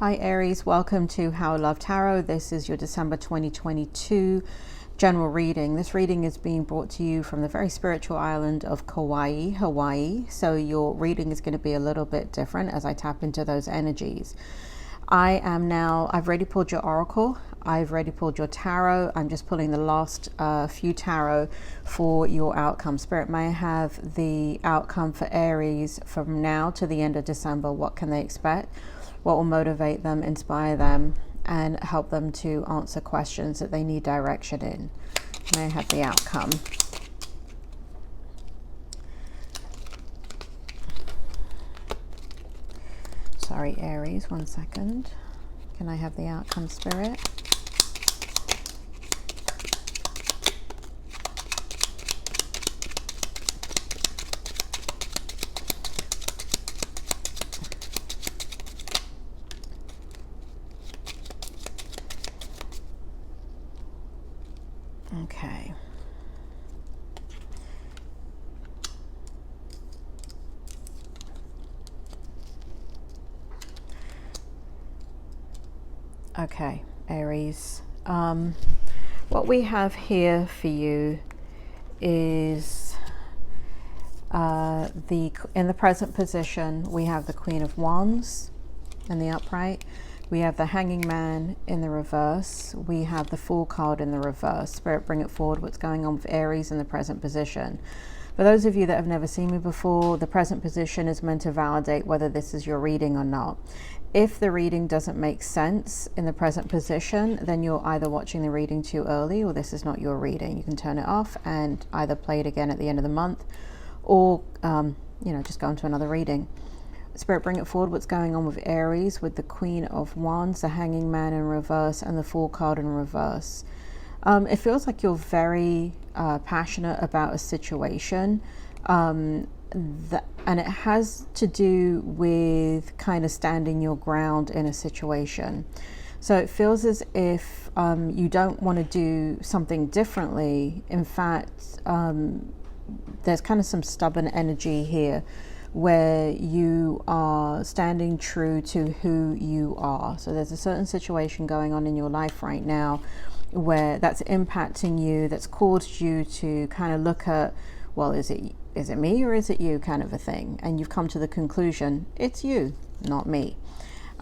Hi Aries, welcome to How I Love Tarot. This is your December 2022 general reading. This reading is being brought to you from the very spiritual island of Kauai, Hawaii. So your reading is going to be a little bit different as I tap into those energies. I've already pulled your oracle. I've already pulled your tarot. I'm just pulling the last few tarot for your outcome. Spirit, may I have the outcome for Aries from now to the end of December? What can they expect? What will motivate them, inspire them, and help them to answer questions that they need direction in? May I have the outcome? Sorry, Aries, 1 second. Can I have the outcome, Spirit? Okay. Okay, Aries. What we have here for you is in the present position, we have the Queen of Wands in the upright. We have the Hanging Man in the reverse. We have the Fool card in the reverse. Spirit, bring it forward. What's going on with Aries in the present position? For those of you that have never seen me before, the present position is meant to validate whether this is your reading or not. If the reading doesn't make sense in the present position, then you're either watching the reading too early or this is not your reading. You can turn it off and either play it again at the end of the month or, just go into another reading. Spirit, bring it forward. What's going on with Aries with the Queen of Wands, the Hanging Man in reverse, and the Fool card in reverse? It feels like you're very passionate about a situation, and it has to do with kind of standing your ground in a situation. So it feels as if you don't want to do something differently. In fact, there's kind of some stubborn energy here where you are standing true to who you are. So there's a certain situation going on in your life right now where that's impacting you, that's caused you to kind of look at, well, is it me or is it you, kind of a thing, and you've come to the conclusion it's you, not me.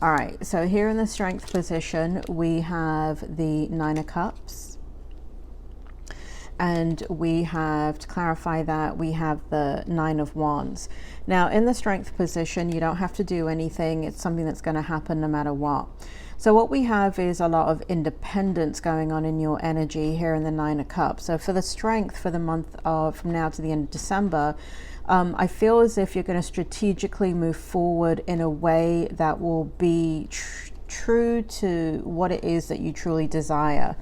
All right, so here in the Strength position we have the Nine of Cups, and we have, to clarify that, we have the Nine of Wands. Now in the Strength position you don't have to do anything. It's something that's going to happen no matter what. So what we have is a lot of independence going on in your energy here in the Nine of Cups. So for the Strength for the month of from now to the end of December, I feel as if you're going to strategically move forward in a way that will be true to what it is that you truly desire.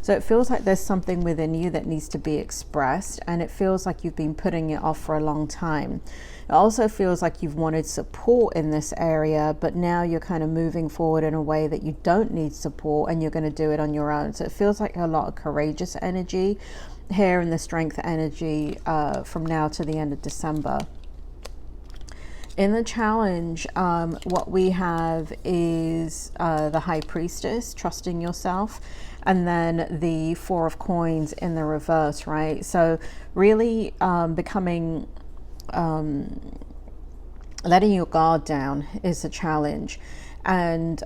So it feels like there's something within you that needs to be expressed, and it feels like you've been putting it off for a long time. It also feels like you've wanted support in this area, but now you're kind of moving forward in a way that you don't need support and you're going to do it on your own. So it feels like a lot of courageous energy here in the Strength energy from now to the end of December. In the challenge, what we have is the High Priestess, trusting yourself, and then the Four of Coins in the reverse, right? So really becoming, letting your guard down is the challenge. And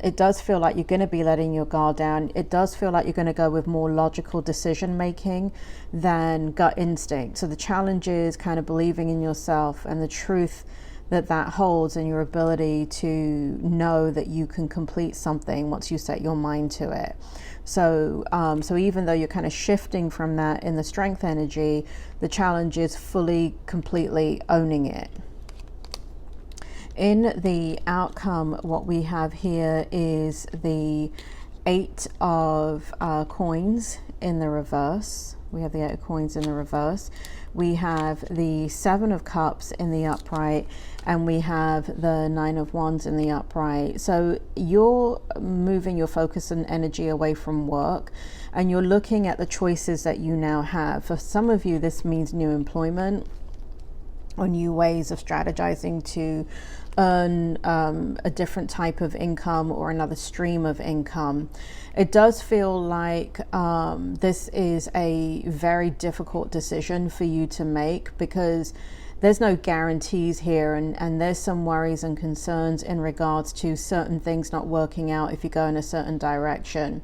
it does feel like you're going to be letting your guard down. It does feel like you're going to go with more logical decision making than gut instinct. So the challenge is kind of believing in yourself and the truth that holds, and your ability to know that you can complete something once you set your mind to it. So so even though you're kind of shifting from that in the Strength energy, the challenge is fully, completely owning it. In the outcome, what we have here is the Eight of Coins in the reverse. We have the Eight of Coins in the reverse. We have the Seven of Cups in the upright, and we have the Nine of Wands in the upright. So you're moving your focus and energy away from work, and you're looking at the choices that you now have. For some of you, this means new employment or new ways of strategizing to earn a different type of income or another stream of income. It does feel like this is a very difficult decision for you to make, because there's no guarantees here, and there's some worries and concerns in regards to certain things not working out if you go in a certain direction.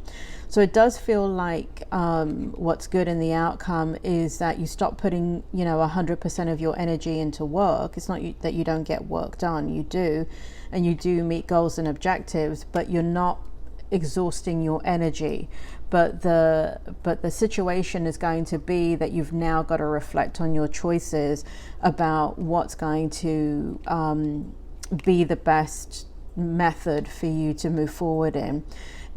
So it does feel like what's good in the outcome is that you stop putting 100% of your energy into work. It's not that you don't get work done, you do, and you do meet goals and objectives, but you're not exhausting your energy. But the situation is going to be that you've now got to reflect on your choices about what's going to be the best method for you to move forward in.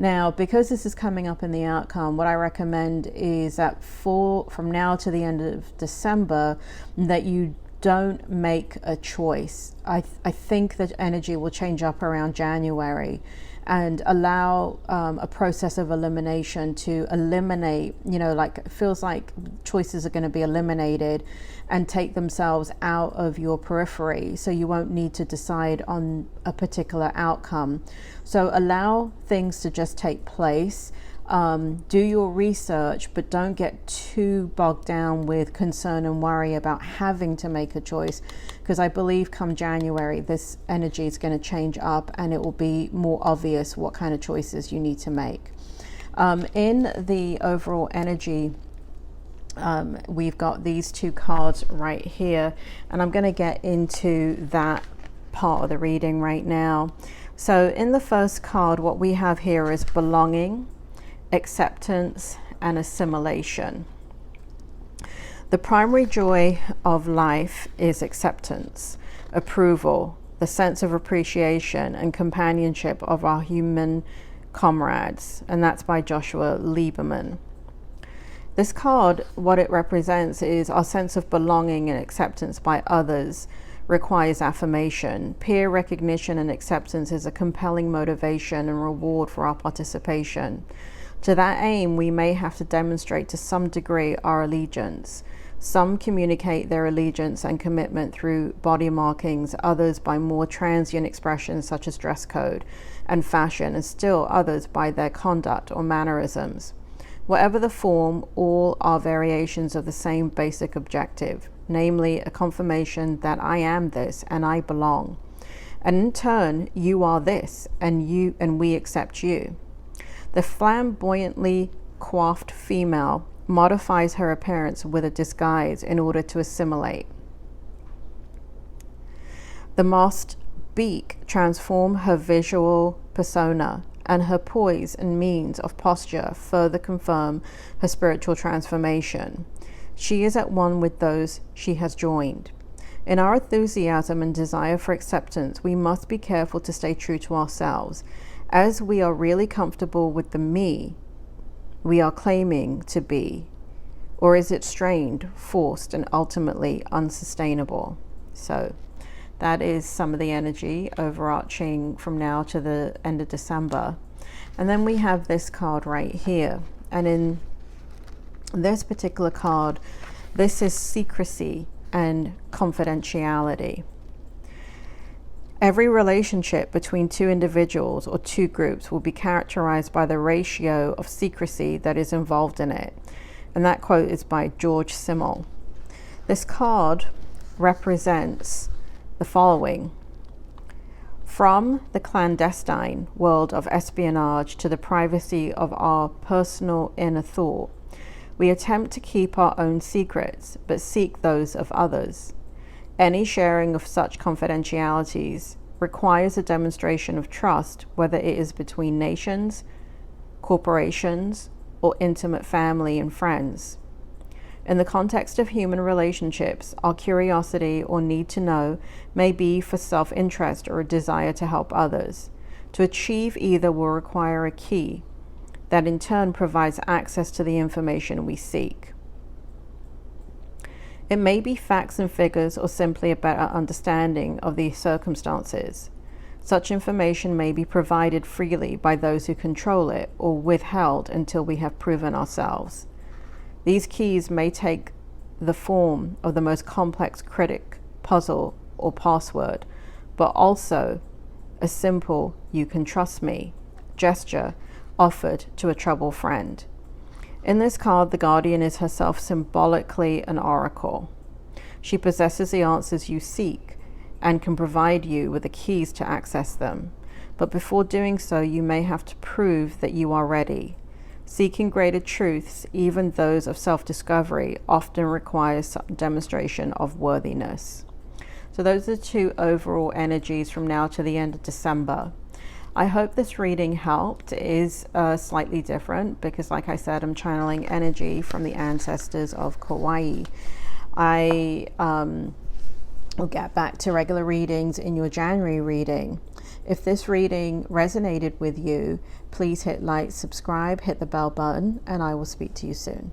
Now, because this is coming up in the outcome, what I recommend is that from now to the end of December, that you don't make a choice. I think that energy will change up around January, and allow a process of elimination to eliminate, it feels like choices are going to be eliminated and take themselves out of your periphery, so you won't need to decide on a particular outcome. So allow things to just take place. Do your research, but don't get too bogged down with concern and worry about having to make a choice, because I believe come January this energy is going to change up and it will be more obvious what kind of choices you need to make. In the overall energy, we've got these two cards right here, and I'm going to get into that part of the reading right now. So in the first card, what we have here is belonging, acceptance, and assimilation. The primary joy of life is acceptance, approval, the sense of appreciation and companionship of our human comrades, and that's by Joshua Lieberman. This card, what it represents is our sense of belonging and acceptance by others requires affirmation. Peer recognition and acceptance is a compelling motivation and reward for our participation. To that aim, we may have to demonstrate to some degree our allegiance. Some communicate their allegiance and commitment through body markings, others by more transient expressions such as dress code and fashion, and still others by their conduct or mannerisms. Whatever the form, all are variations of the same basic objective, namely a confirmation that I am this and I belong. And in turn, you are this and we accept you. The flamboyantly coiffed female modifies her appearance with a disguise in order to assimilate. The masked beak transform her visual persona, and her poise and means of posture further confirm her spiritual transformation. She is at one with those she has joined. In our enthusiasm and desire for acceptance, we must be careful to stay true to ourselves, as we are really comfortable with the me we are claiming to be, or is it strained, forced, and ultimately unsustainable? So that is some of the energy overarching from now to the end of December. And then we have this card right here. And in this particular card, this is secrecy and confidentiality. Every relationship between two individuals or two groups will be characterized by the ratio of secrecy that is involved in it. And that quote is by George Simmel. This card represents the following: from the clandestine world of espionage to the privacy of our personal inner thought, we attempt to keep our own secrets, but seek those of others. Any sharing of such confidentialities requires a demonstration of trust, whether it is between nations, corporations, or intimate family and friends. In the context of human relationships, our curiosity or need to know may be for self-interest or a desire to help others. To achieve either will require a key that in turn provides access to the information we seek. It may be facts and figures or simply a better understanding of the circumstances. Such information may be provided freely by those who control it or withheld until we have proven ourselves. These keys may take the form of the most complex cryptic puzzle or password, but also a simple "you can trust me" gesture offered to a troubled friend. In this card, the Guardian is herself symbolically an oracle. She possesses the answers you seek and can provide you with the keys to access them. But before doing so, you may have to prove that you are ready. Seeking greater truths, even those of self-discovery, often requires some demonstration of worthiness. So those are the two overall energies from now to the end of December. I hope this reading helped. It is slightly different because, like I said, I'm channeling energy from the ancestors of Kauai. I will get back to regular readings in your January reading. If this reading resonated with you, please hit like, subscribe, hit the bell button, and I will speak to you soon.